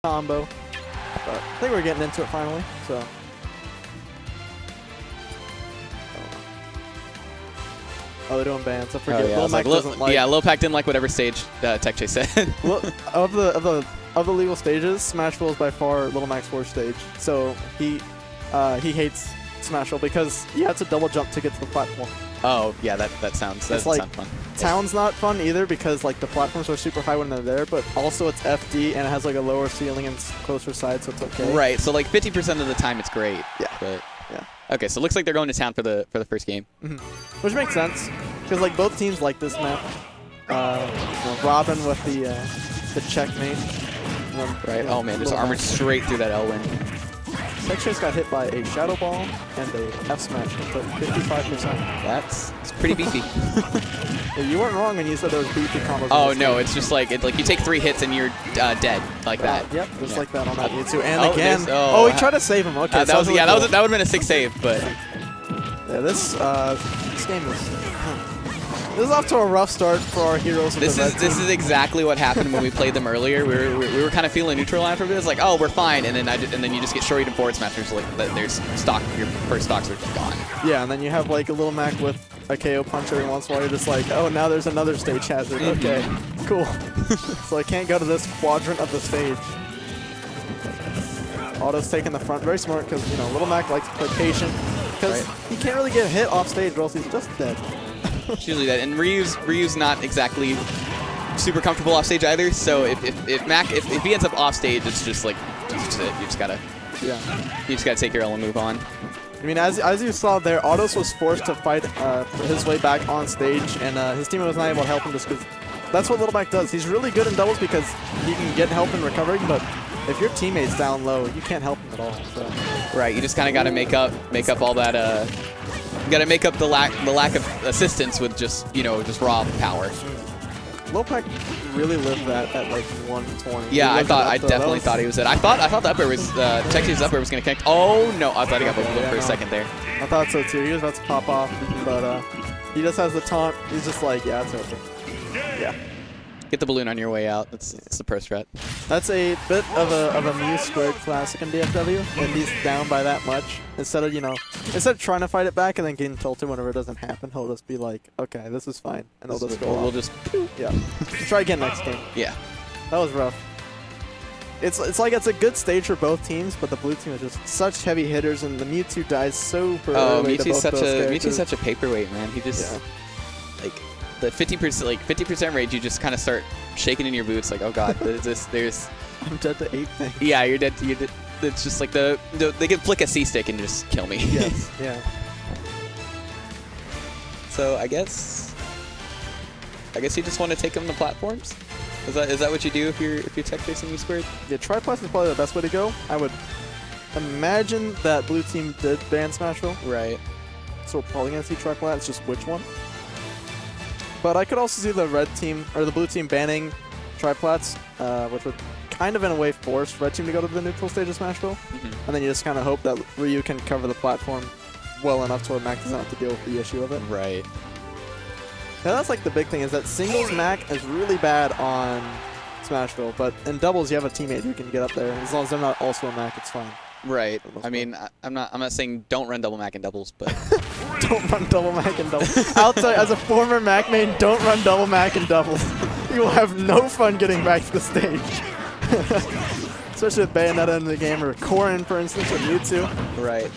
combo. But I think we're getting into it finally. So. Oh, they're doing bans. I forget. Oh, yeah, LiLPac doesn't like. Yeah, LiLPac didn't like whatever stage TEC said. Well, of the legal stages, Smashville is by far LiLPac's worst stage. So he hates Smashville because you have to double jump to get to the platform. Oh yeah, that sounds fun. Town's not fun either because like the platforms are super high when they're there, but also it's FD and it has like a lower ceiling and closer side, so it's okay. Right. So like 50% of the time it's great. Yeah. But yeah. Okay, so it looks like they're going to town for the first game. Mm-hmm. Which makes sense because like both teams like this map. You know, Robin with the checkmate. Right. Oh man, just armored straight through that Elwin. TEC just got hit by a Shadow Ball and a F Smash for 55%. That's pretty beefy. Yeah, you weren't wrong when you said there was beefy combos. Oh no, it's just like you take 3 hits and you're dead like that. Yep, just like that on that Mew². And again, he tried to save him. Okay, that would have been a 6 save, but yeah, this game this is off to a rough start for our heroes. This is exactly what happened when we played them earlier. We were kind of feeling neutral line for a bit. It's like, oh, we're fine, and then you just get shorted in forward smashers. Like there's stock, your first stocks are gone. Yeah, and then you have like a LiLPac with a KO punch every once in a while. You're just like, oh, now there's another stage hazard. Okay, cool. So I can't go to this quadrant of the stage. Auto's taking the front, very smart because you know LiLPac likes to play patient because he can't really get hit off stage or else he's just dead. It's usually that, and Ryu's not exactly super comfortable off stage either. So if he ends up off stage, it's just like you just gotta take your L and move on. I mean, as you saw there, Autos was forced to fight his way back on stage, and his teammate was not able to help him just because that's what LiLPac does. He's really good in doubles because he can get help in recovering, but if your teammate's down low, you can't help him at all. So. Right, you just kind of got to make up all that. You got to make up the lack of assistance with just raw power. LiLPac really lived that at like 120. Yeah, I definitely thought he was it. I thought the up air was TEC's up air was gonna connect. Oh no, I thought he got both of them for a second there. I thought so too. He was about to pop off, but he just has the taunt. He's just like, yeah, it's over. Yeah. Get the balloon on your way out. It's the pro strat. That's a bit of a Mew² classic in DFW, and he's down by that much. Instead of trying to fight it back and then getting tilted whenever it doesn't happen, he'll just be like, okay, this is fine, and he'll just go off. We'll just yeah. Try again next game. Yeah. That was rough. It's like it's a good stage for both teams, but the blue team is just such heavy hitters, and the Mew² dies super early. Mewtwo's such a paperweight, man. He just like. The 50% rage, you just kind of start shaking in your boots, like, oh god, there's. I'm dead to 8 things. Yeah, you're dead. It's just like they can flick a C stick and just kill me. Yes. Yeah. So I guess you just want to take them to platforms. Is that what you do if you're TEC facing Mew²? Yeah, triplats is probably the best way to go. I would imagine that blue team did ban Smashville. Right. So we're probably gonna see triplats. It's just which one. But I could also see the red team, or the blue team banning triplats, which would kind of in a way force red team to go to the neutral stage of Smashville. And then you just kind of hope that Ryu can cover the platform well enough to where Mac doesn't have to deal with the issue of it. Right. Now that's like the big thing, is that singles Mac is really bad on Smashville, but in doubles you have a teammate who can get up there. As long as they're not also a Mac, it's fine. Right. I mean, I'm not saying don't run double Mac in doubles, but don't run double Mac in doubles. I'll tell you, as a former Mac main, don't run double Mac in doubles. You will have no fun getting back to the stage. Especially with Bayonetta in the game, or Corrin, for instance, or Mew². Right.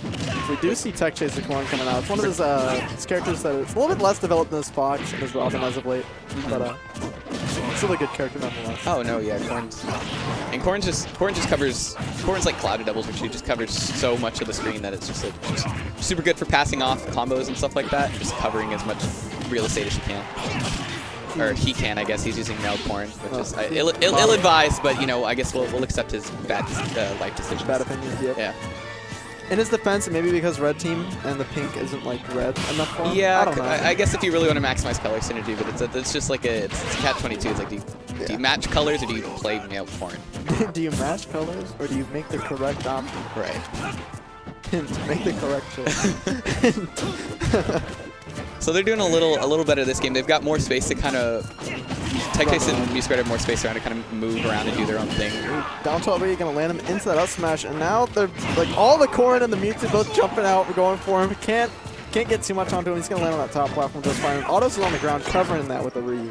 We do see TEC Chaser Corrin coming out. It's one of his characters that is a little bit less developed than his Fox and his Robin as of late, but still a good character nonetheless. Oh no, yeah, Corrin just covers. Corrin's like clouded doubles, which he just covers so much of the screen that it's just like super good for passing off combos and stuff like that. Just covering as much real estate as you can. Or he can, I guess. He's using nailed Corrin, which is ill-advised, but I guess we'll accept his bad life decisions. Bad opinions, yep. Yeah. In his defense, maybe because red team and the pink isn't like red enough for him. Yeah, I don't know. I guess if you really want to maximize color synergy, but it's just like it's catch-22. It's like, do you match colors or do you play nailed Corrin? Do you match colors or do you make the correct option? Right. Hint, make the correct choice. So they're doing a little better this game. They've got more space to kind of TEC and Mew² have more space around to kind of move around and do their own thing. Down tilt, you're gonna land him into that up smash, and now they're like all the Corrin and the Mew² both jumping out, we're going for him. Can't get too much onto him. He's gonna land on that top platform just fine. Autos is on the ground covering that with the Ryu.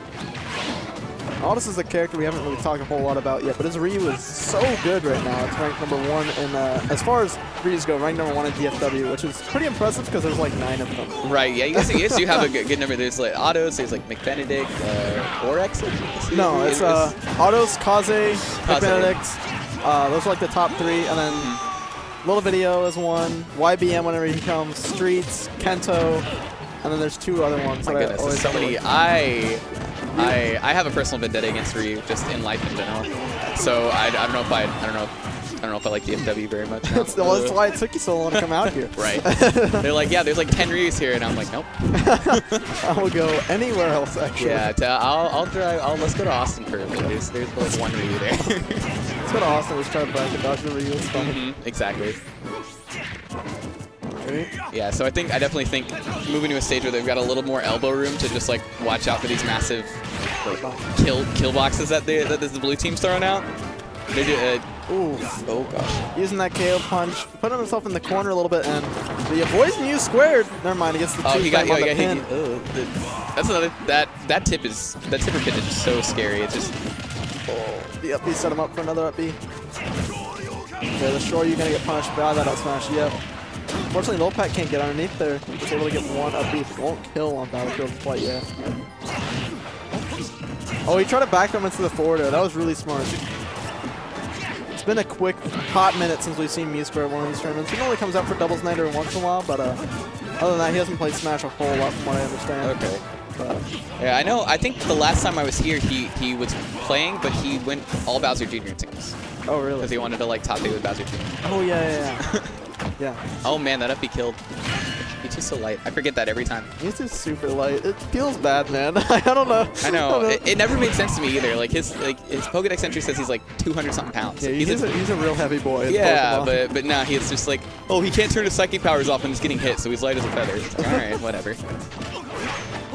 Autos is a character we haven't really talked a whole lot about yet, but his Ryu is so good right now. It's ranked #1 in, as far as Ryus go, ranked #1 in DFW, which is pretty impressive because there's like 9 of them. Right, yeah, you guys do have a good number. There's like Autos, there's like McBenedict, Orex. No, it's Autos, Kaze, McBenedict. Those are like the top 3, and then Little Video is one, YBM whenever he comes, Streets, Kento, and then there's 2 other ones. My goodness, there's so many. I have a personal vendetta against Ryu just in life in general. So I don't know if I like DFW very much. That's why it took you so long to come out here. Right. They're like, yeah, there's like 10 Ryus here, and I'm like, nope. I will go anywhere else actually. Yeah, I'll drive. Let's go to Austin for a bit. There's like 1 Ryu there. Let's go to Austin. Let's try to bracket dodge the Ryu. It's fun. Exactly. Yeah, so I definitely think moving to a stage where they've got a little more elbow room to just like watch out for these massive like, kill boxes that the blue team's throwing out. They do. Ooh. Oh gosh. Using that KO punch, putting himself in the corner a little bit, and he avoids Mew². Never mind, he gets the 2 he got pin. That's another that tipper pin is just so scary. It's just the up B set him up for another up B. Yeah, the shore you're gonna get punished by that up smash. Yep. Unfortunately, LiLPac can't get underneath there. He's able to get 1 up B. Won't kill on Battlefield quite yet. Oh, he tried to back him into the forward air. That was really smart. It's been a quick, hot minute since we've seen Mew² at one of these tournaments. He normally comes out for doubles night every once in a while, but other than that, he hasn't played Smash a whole lot from what I understand. Okay. Yeah, I know. I think the last time I was here, he was playing, but he went all Bowser Jr. teams. Oh, really? Because he wanted to like top 8 with Bowser Jr. Oh, yeah. Yeah. Oh man, that up B killed. He's just so light. I forget that every time. He's just super light. It feels bad, man. I don't know. I know. It never made sense to me either. Like his Pokedex entry says he's like 200-something pounds. Yeah, he's a real heavy boy. Yeah, but nah, he's just like, oh, he can't turn his psychic powers off and he's getting hit, so he's light as a feather. It's like, all right, whatever.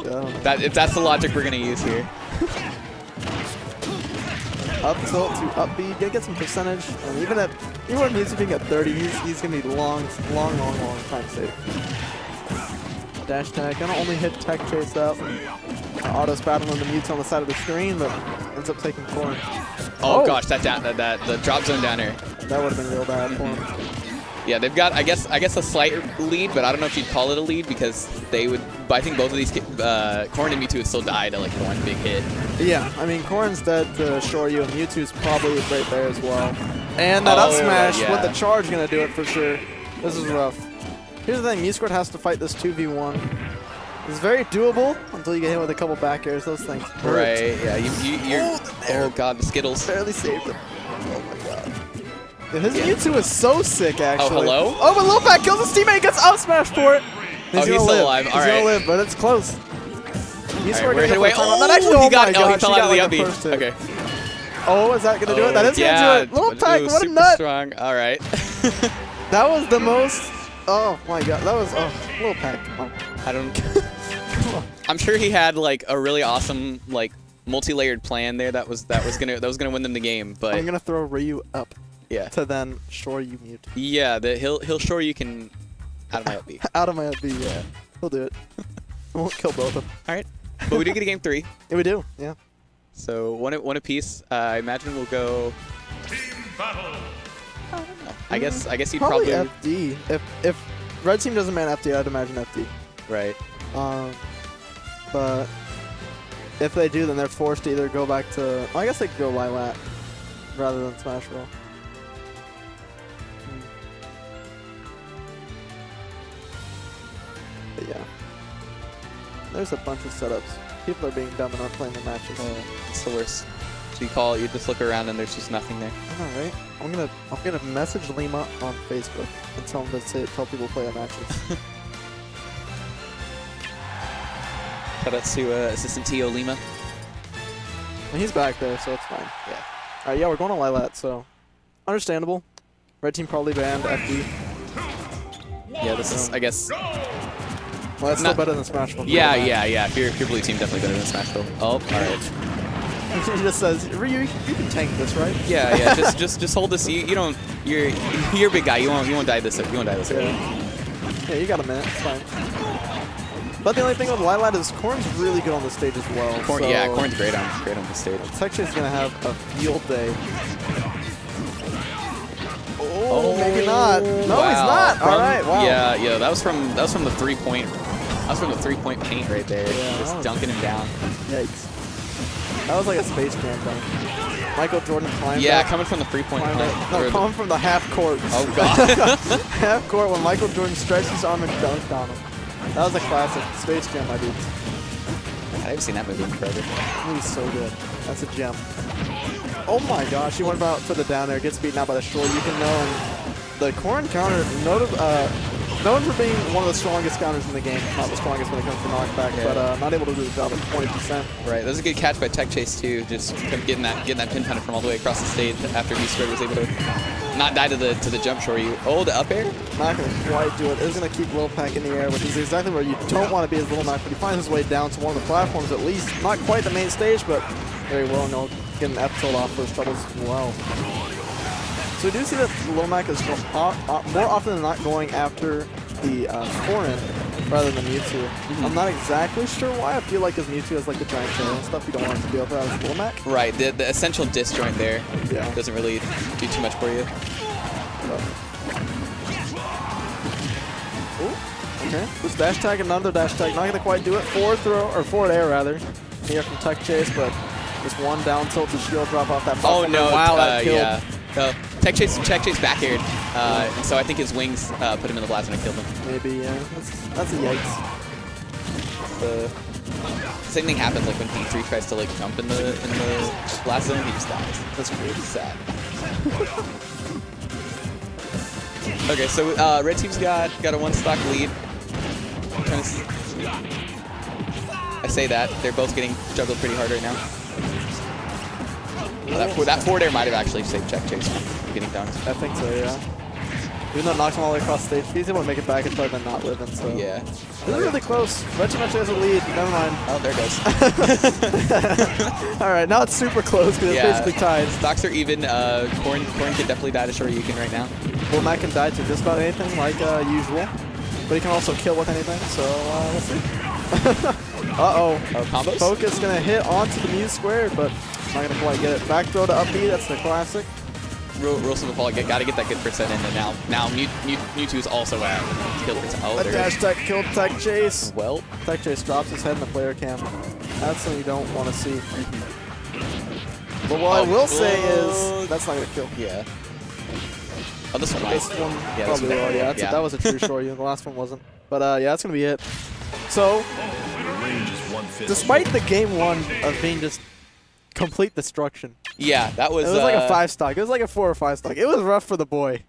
Yeah. That's the logic we're gonna use here. Up tilt to up B, gonna get some percentage, and even when Mew's being at 30, he's gonna be long time safe. Dash tag, gonna only hit tech chase up. Auto's battling the Mewtwo on the side of the screen, but ends up taking Corrin. Oh gosh, the drop zone down air. That would have been real bad for him. Yeah, they've got, I guess a slight lead, but I don't know if you'd call it a lead because they would. But I think both of these, Corrin and Mewtwo would still die to like 1 big hit. Yeah, I mean Corrin's dead to Shoryu, and Mewtwo's probably right there as well. And that up smash with the charge gonna do it for sure. This is rough. Here's the thing, Mew² has to fight this 2v1. It's very doable until you get hit with a couple back airs. Those things hurt. Right? Yeah. You're. Oh god, the Skittles. Barely saved him. Oh my god. His Mewtwo is so sick, actually. Oh, hello? Oh, but LiLPac kills his teammate, gets up smash for it. He's still alive. He's gonna live, but it's close. He's right, we're away. Oh, he got out of the up B. Okay. Oh, is that gonna do it? That is gonna do it. LiLPac, what a nut. Strong. All right. That was the most. Oh my god, that was LiLPac. Oh. I don't. I'm sure he had like a really awesome like multi-layered plan there that was gonna win them the game, but I'm gonna throw Ryu up. Yeah. To then Shoryu mute. Yeah, he'll Shoryu can out of my up B. Out of my up B, yeah. He'll do it. Won't kill both of them. All right. But we do get a game 3. Yeah, we do. Yeah. So one apiece. I imagine we'll go. Team battle. I don't know. I guess you'd probably FD. If red team doesn't ban FD, I'd imagine FD. Right. But if they do, then they're forced to either go back to. I guess they could go LiLPac rather than Smash Roll. But yeah. There's a bunch of setups. People are being dumb and not playing their matches. Oh, it's the worst. So you just look around and there's just nothing there. I know, right? I'm gonna message Lima on Facebook and tell him to tell people to play their matches. Shout out to Assistant T.O. Lima. And he's back there, so it's fine. Yeah. Alright, yeah, we're going to LiLPac, so understandable. Red team probably banned FD. Yeah, this is, I guess. Well, that's still better than Smashville. Yeah. If you're blue team, definitely better than Smashville. Oh, alright. He just says, Ryu, you can tank this, right? Yeah, yeah. just hold this. You don't. You're a big guy. You won't die this. You won't die this early. Yeah, you got a minute. It's fine. But the only thing with LiLPac is Corn's really good on the stage as well. Corn, so yeah, Corn's great on the stage. TEC's gonna have a field day. Oh, maybe not. No, wow. he's not. All right, wow. Yeah, yeah. That was from the 3-point. That was from the 3-point paint right there. Yeah, just dunking him down. Yikes. That was like a Space Jam thing. Michael Jordan climbed up. Coming from the 3-point paint. No, coming from the half court. Oh, God. Half court when Michael Jordan stretched his arm and dunked on him. That was a classic. Space Jam, my dudes. I haven't seen that movie in forever. He's so good. That's a gem. Oh my gosh, he went out for the down there, gets beaten out by the short. You can know the Corn counter, known for being one of the strongest counters in the game. Not the strongest when it comes to knockback, but not able to do the job at 20%. Right, that was a good catch by Tech Chase too. Just kind of getting that pin punter from all the way across the stage after Mew² was able to not die to the jump shore. The up air? Not going to quite do it. It's going to keep LiLPac in the air, which is exactly where you don't want to be as LiLPac, but he finds his way down to one of the platforms at least. Not quite the main stage, but very well, and he'll get an F-tilt off those troubles as well. So we do see that LiLPac is more often than not going after the Corrin rather than Mew². I'm not exactly sure why. I feel like his Mew² has like the giant tail and stuff. You don't want to be able to have his LiLPac. Right, the essential disjoint there doesn't really do too much for you. Ooh, okay. This dash tag, another dash tag. Not going to quite do it. Forward air rather. Here from Tech Chase, but just one down tilt to shield drop off that platform. Oh no! Wow, that killed. Yeah. Tech Chase back aired, and so I think his wings put him in the blast and killed him. Maybe, yeah. That's a yikes. The same thing happens like when P3 tries to like jump in the blast zone, he just dies. That's really sad. Okay, so red team's got a 1-stock lead. I say that they're both getting juggled pretty hard right now. That forward air might have actually saved Tech Chase from getting dunked. I think so, yeah. Even though it knocked him all the way across the stage, he's able to make it back and probably not living, so. Yeah. This is really close. Red team actually has a lead. Never mind. Oh, there it goes. Alright, now it's super close because it's basically tied. Stocks are even. Corn can definitely die to Shoryuken right now. LiLPac can die to just about anything like usual, but he can also kill with anything, so we'll see. Uh-oh. Combos? Focus going to hit onto the Mew², but not going to quite get it. Back throw to up B, that's the classic. Real simple fall. Got to get that good percent in, and now Mew² is also at kill percent. Oh, a dash tech killed Tech Chase. Well, Tech Chase drops his head in the player cam. That's something you don't want to see. But what I will say is that's not going to kill. Yeah. Oh, this one might. This one probably will. Yeah, that was a true Shoryu. The last one wasn't. But yeah, that's going to be it. So, despite the game 1 of being just complete destruction. Yeah, that was. It was like a 5-stock. It was like a 4 or 5 stock. It was rough for the boy.